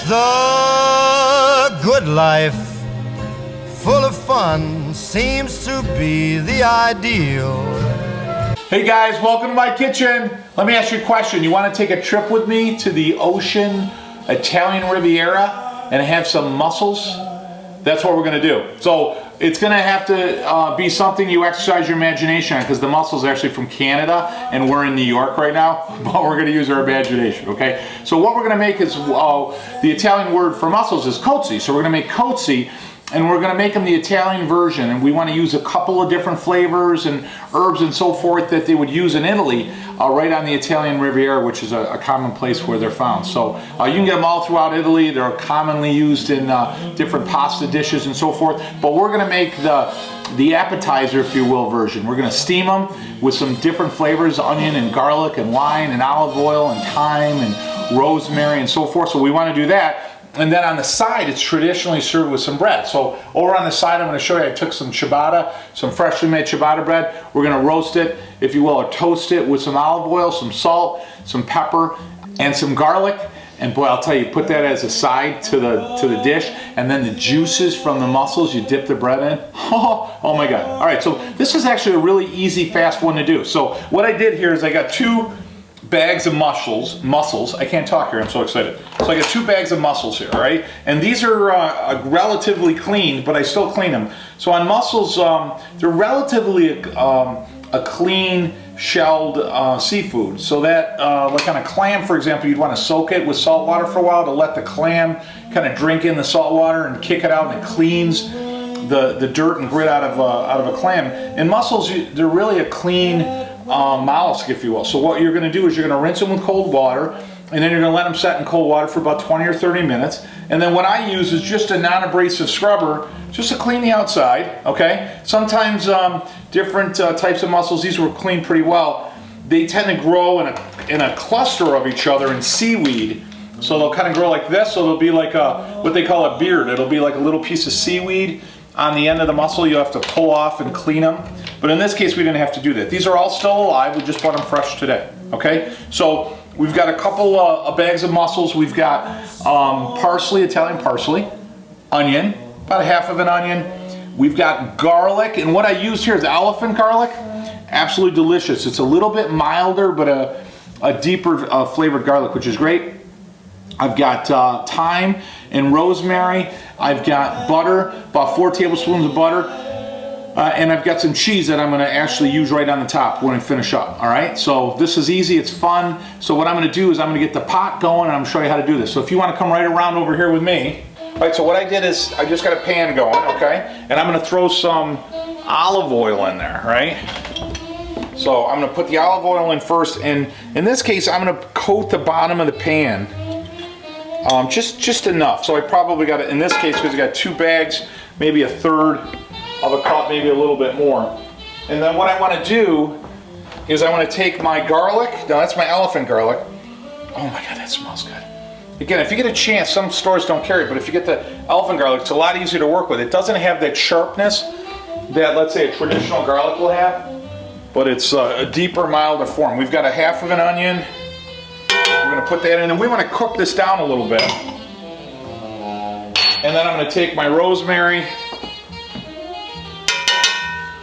The good life, full of fun, seems to be the ideal. Hey guys, welcome to my kitchen. Let me ask you a question. You want to take a trip with me to the ocean Italian Riviera and have some mussels? That's what we're going to do. So it's going to have to be something you exercise your imagination on, because the mussels are actually from Canada and we're in New York right now, but we're going to use our imagination, okay? So what we're going to make is, the Italian word for mussels is cozzi. So we're going to make cozzi, and we're going to make them the Italian version, and we want to use a couple of different flavors and herbs and so forth that they would use in Italy, right on the Italian Riviera, which is a common place where they're found. So you can get them all throughout Italy. They're commonly used in different pasta dishes and so forth, but we're going to make the appetizer, if you will, version. We're going to steam them with some different flavors, onion and garlic and wine and olive oil and thyme and rosemary and so forth. So we want to do that. And then on the side, it's traditionally served with some bread. So over on the side, I'm going to show you, I took some ciabatta, some freshly made ciabatta bread. We're going to roast it, if you will, or toast it with some olive oil, some salt, some pepper, and some garlic. And boy, I'll tell you, put that as a side to the dish, and then the juices from the mussels, you dip the bread in. Oh my God. All right, so this is actually a really easy, fast one to do. So what I did here is I got 2 bags of mussels. I can't talk here, I'm so excited. So I got 2 bags of mussels here, all right? And these are relatively clean, but I still clean them. So on mussels, they're relatively a clean shelled seafood. So that, like on a clam, for example, you'd want to soak it with salt water for a while to let the clam kind of drink in the salt water and kick it out, and it cleans the dirt and grit out of a clam. In mussels, they're really a clean mollusk, if you will. So what you're going to do is you're going to rinse them with cold water, and then you're going to let them set in cold water for about 20 or 30 minutes. And then what I use is just a non-abrasive scrubber just to clean the outside, okay? Sometimes different types of mussels, these were cleaned pretty well, they tend to grow in a cluster of each other in seaweed. So they'll kind of grow like this, so they'll be like what they call a beard. It'll be like a little piece of seaweed on the end of the mussel. You have to pull off and clean them. But in this case, we didn't have to do that. These are all still alive. We just bought them fresh today, okay? So we've got a couple of bags of mussels. We've got parsley, Italian parsley, onion, about a half of an onion. We've got garlic, and what I used here is elephant garlic. Absolutely delicious. It's a little bit milder, but a deeper flavored garlic, which is great. I've got thyme and rosemary. I've got butter, about 4 tablespoons of butter. And I've got some cheese that I'm going to actually use right on the top when I finish up. All right, so this is easy, it's fun. So what I'm going to do is I'm going to get the pot going, and I'm going to show you how to do this. So if you want to come right around over here with me. All right, so what I did is I just got a pan going, okay? And I'm going to throw some olive oil in there, right? So I'm going to put the olive oil in first, and in this case, I'm going to coat the bottom of the pan. Just enough. So I probably got it, in this case, because I got 2 bags, maybe a third of a cup, maybe a little bit more. And then what I want to do is I want to take my garlic. Now that's my elephant garlic. Oh my God, that smells good. Again, if you get a chance, some stores don't carry it, but if you get the elephant garlic, it's a lot easier to work with. It doesn't have that sharpness that, let's say, a traditional garlic will have, but it's a deeper, milder form. We've got a half of an onion. We're going to put that in, and we want to cook this down a little bit. And then I'm going to take my rosemary,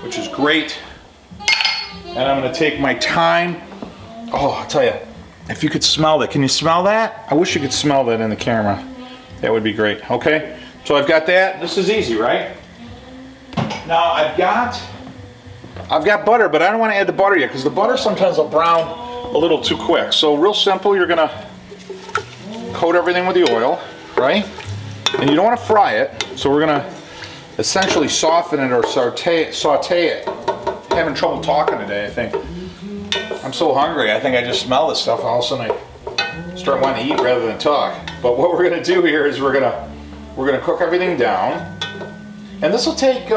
which is great, and I'm going to take my thyme. Oh, I'll tell you, if you could smell that. Can you smell that? I wish you could smell that in the camera. That would be great. Okay, so I've got that. This is easy, right? Now I've got butter, but I don't want to add the butter yet, because the butter sometimes will brown a little too quick. So real simple, you're going to coat everything with the oil, right? And you don't want to fry it, so we're going to essentially soften it or saute it. I'm having trouble talking today, I think. I'm so hungry, I think I just smell this stuff, all of a sudden I start wanting to eat rather than talk. But what we're going to do here is we're going to cook everything down. And this will take,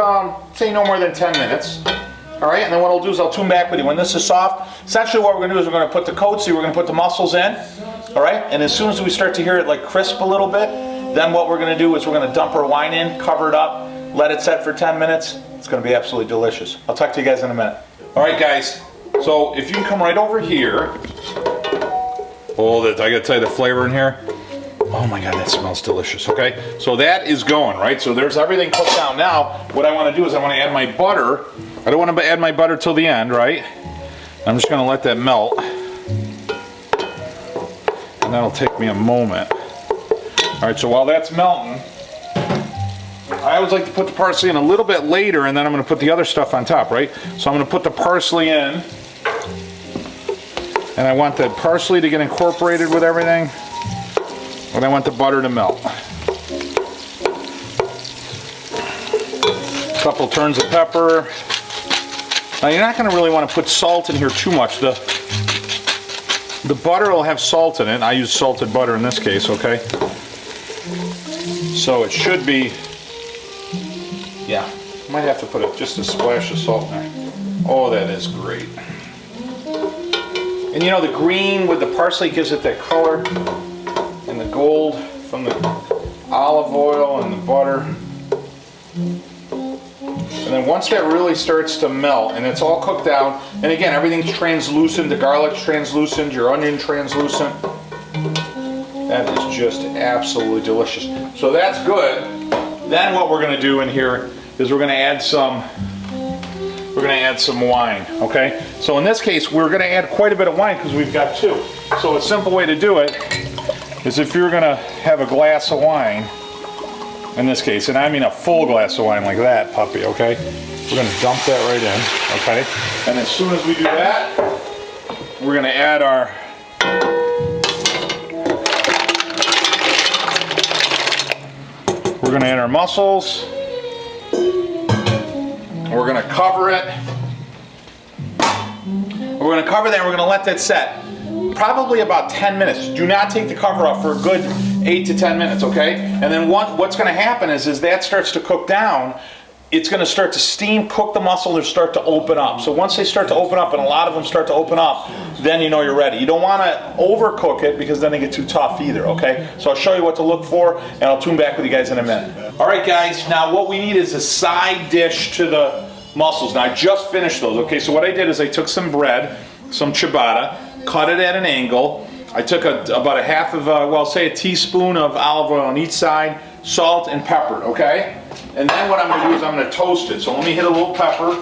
say, no more than 10 minutes. All right, and then what I'll do is I'll tune back with you. When this is soft, essentially what we're going to do is we're going to put the cozzi, we're going to put the mussels in. All right, and as soon as we start to hear it like crisp a little bit, then what we're going to do is we're going to dump our wine in, cover it up, let it set for 10 minutes. It's going to be absolutely delicious. I'll talk to you guys in a minute. All right, guys, so if you can come right over here. Oh, I got to tell you the flavor in here. Oh my God, that smells delicious, okay? So that is going, right? So there's everything cooked down. Now, what I want to do is I want to add my butter. I don't want to add my butter till the end, right? I'm just going to let that melt. And that'll take me a moment. All right, so while that's melting, I always like to put the parsley in a little bit later, and then I'm going to put the other stuff on top, right? So I'm going to put the parsley in. And I want the parsley to get incorporated with everything. And I want the butter to melt. A couple turns of pepper. Now you're not going to really want to put salt in here too much. The butter will have salt in it. I use salted butter in this case, okay? So it should be, yeah, might have to put just a splash of salt in there. Oh, that is great. And you know, the green with the parsley gives it that color. And the gold from the olive oil and the butter. And then once that really starts to melt and it's all cooked down, and again, everything's translucent, the garlic's translucent, your onion translucent. That is just absolutely delicious. So that's good. Then what we're going to do in here is we're going to add some wine, okay? So in this case, we're going to add quite a bit of wine because we've got two. So a simple way to do it is if you're going to have a glass of wine, in this case, and I mean a full glass of wine like that, puppy, okay? We're going to dump that right in, okay? And as soon as we do that, we're going to add our mussels. We're going to cover it. We're going to cover that and we're going to let that set. Probably about 10 minutes. Do not take the cover off for a good 8 to 10 minutes, okay? And then what's going to happen is that starts to cook down, it's going to start to steam, cook the mussel, and start to open up. So once they start to open up, and a lot of them start to open up, then you know you're ready. You don't want to overcook it because then they get too tough either, okay? So I'll show you what to look for, and I'll tune back with you guys in a minute. All right, guys, now what we need is a side dish to the mussels. Now I just finished those, okay? So what I did is I took some bread, some ciabatta, cut it at an angle. I took about a half of, well, say a teaspoon of olive oil on each side, salt and pepper, okay? And then what I'm going to do is I'm going to toast it. So let me hit a little pepper.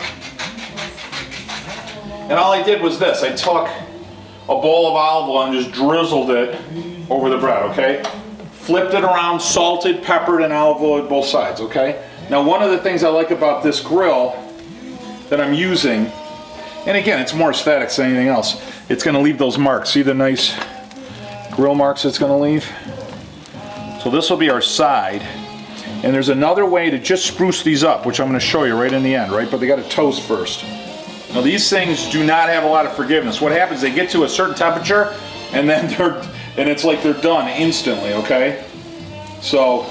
And all I did was this. I took a bowl of olive oil and just drizzled it over the bread, okay? Flipped it around, salted, peppered, and olive oil at both sides, okay? Now one of the things I like about this grill that I'm using, and again, it's more aesthetics than anything else, it's going to leave those marks. See the nice grill marks it's going to leave? So this will be our side. And there's another way to just spruce these up, which I'm going to show you right in the end, right? But they got to toast first. Now these things do not have a lot of forgiveness. What happens, they get to a certain temperature, and then it's like they're done instantly, okay? So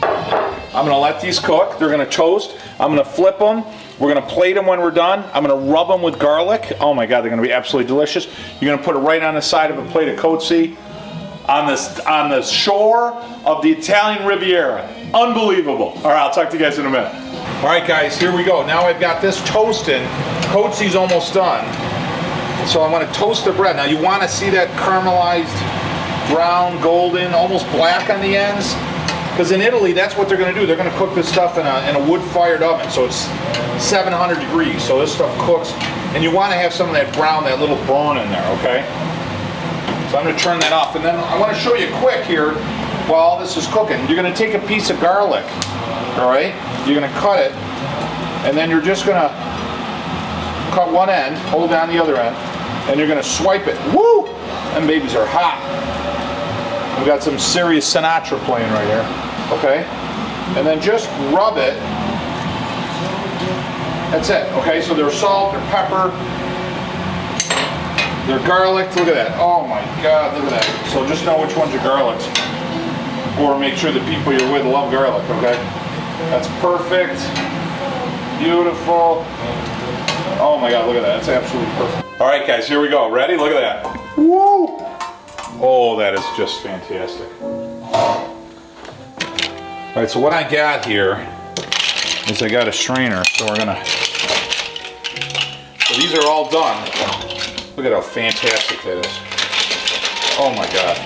I'm going to let these cook. They're going to toast. I'm going to flip them. We're going to plate them when we're done. I'm going to rub them with garlic. Oh my God, they're going to be absolutely delicious. You're going to put it right on the side of a plate of kotsi on the shore of the Italian Riviera. Unbelievable. All right, I'll talk to you guys in a minute. All right, guys, here we go. Now I've got this toasting. Kotsi's almost done. So I'm going to toast the bread. Now you want to see that caramelized, brown, golden, almost black on the ends. Because in Italy, that's what they're going to do. They're going to cook this stuff in a wood-fired oven. So it's 700 degrees. So this stuff cooks. And you want to have some of that brown, that little burn in there, okay? So I'm going to turn that off. And then I want to show you quick here while all this is cooking. You're going to take a piece of garlic, all right? You're going to cut it. And then you're just going to cut one end, hold down the other end, and you're going to swipe it. Woo! Them babies are hot. We've got some serious Sinatra playing right here, okay? And then just rub it. That's it, okay? So there's salt, there's pepper, there's garlic. Look at that. Oh my God, look at that. So just know which ones are garlics. Or make sure the people you're with love garlic, okay? That's perfect. Beautiful. Oh my God, look at that. That's absolutely perfect. All right, guys, here we go. Ready? Look at that. Woo! Oh, that is just fantastic. All right, so what I got here is I got a strainer, so we're gonna, so these are all done. Look at how fantastic that is. Oh my God.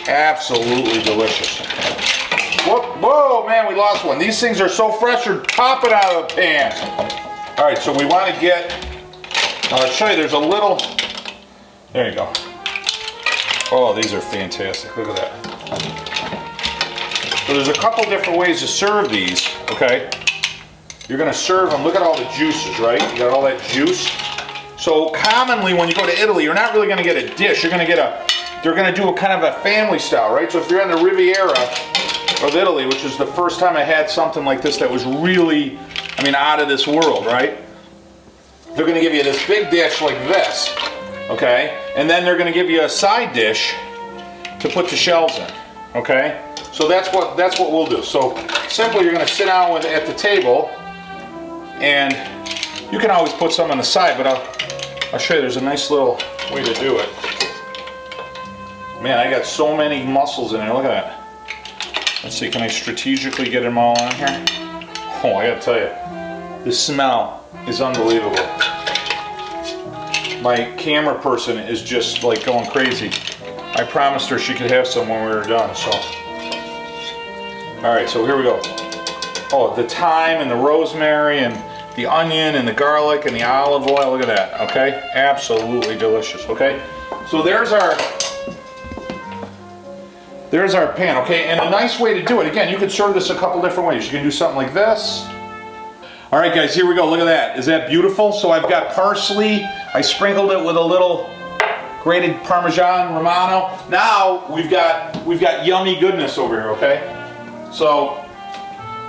Absolutely delicious. Whoa, man, we lost one. These things are so fresh, they're popping out of the pan. All right, so we want to get, now I'll show you, there's a little, there you go. Oh, these are fantastic, look at that. So there's a couple different ways to serve these, okay? You're gonna serve them, look at all the juices, right? You got all that juice. So commonly when you go to Italy, you're not really gonna get a dish, you're gonna get they're gonna do a kind of a family style, right? So if you're in the Riviera of Italy, which is the first time I had something like this that was really, I mean, out of this world, right? They're gonna give you this big dish like this, okay? And then they're gonna give you a side dish to put the shells in, okay? So that's what we'll do. So simply you're gonna sit down at the table, and you can always put some on the side, but I'll show you, there's a nice little way to do it. Man, I got so many mussels in there, look at that. Let's see, can I strategically get them all on here? Oh, I gotta tell you, the smell is unbelievable. My camera person is just like going crazy. I promised her she could have some when we were done, so. All right, so here we go. Oh, the thyme and the rosemary and the onion and the garlic and the olive oil, look at that, okay? Absolutely delicious, okay? So there's our pan, okay? And a nice way to do it, again, you could serve this a couple different ways. You can do something like this. All right, guys, here we go, look at that. Is that beautiful? So I've got parsley, I sprinkled it with a little grated Parmesan Romano. Now we've got yummy goodness over here, okay? So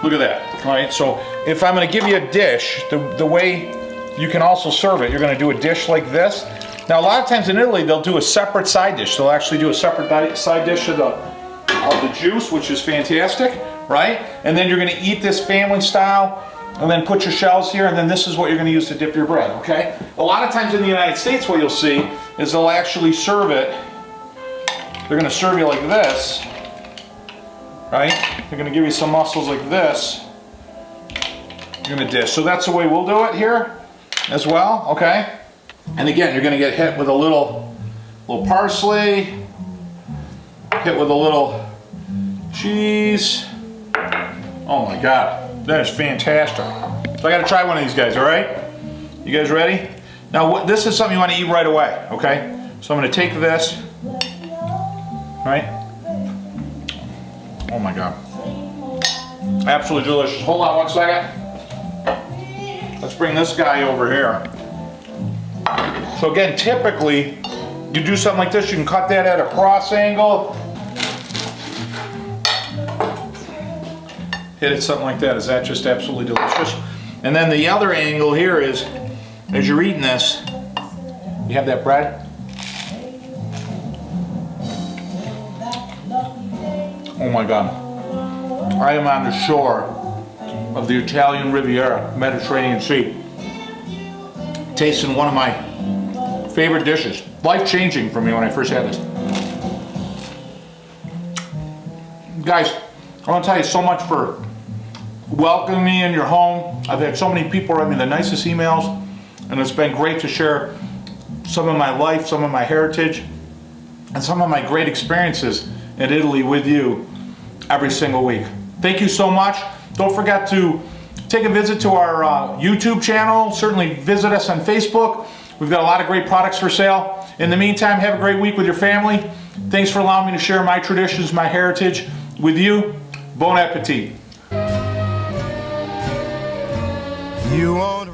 look at that, all right? So if I'm gonna give you a dish, the way you can also serve it, you're gonna do a dish like this. Now a lot of times in Italy, they'll do a separate side dish. They'll actually do a separate side dish of the juice, which is fantastic, right? And then you're gonna eat this family style, and then put your shells here, and then this is what you're gonna use to dip your bread, okay? A lot of times in the United States, what you'll see is they'll actually serve it, they're gonna serve you like this, right? They're gonna give you some mussels like this. You're gonna dish. So that's the way we'll do it here as well, okay? And again, you're gonna get hit with a little parsley, hit with a little cheese. Oh my God, that is fantastic. So I gotta try one of these guys, all right? You guys ready? Now this is something you wanna eat right away, okay? So I'm gonna take this, right? Oh my God. Absolutely delicious. Hold on one second. Let's bring this guy over here. So again, typically, you do something like this, you can cut that at a cross angle. Hit it something like that. Is that just absolutely delicious? And then the other angle here is, as you're eating this, you have that bread. Oh my God. I am on the shore of the Italian Riviera, Mediterranean Sea, tasting one of my favorite dishes. Life-changing for me when I first had this. Guys, I want to tell you so much for welcoming me in your home. I've had so many people write me the nicest emails, and it's been great to share some of my life, some of my heritage, and some of my great experiences in Italy with you every single week. Thank you so much. Don't forget to take a visit to our YouTube channel. Certainly visit us on Facebook. We've got a lot of great products for sale. In the meantime, have a great week with your family. Thanks for allowing me to share my traditions, my heritage with you. Bon appetit. You won't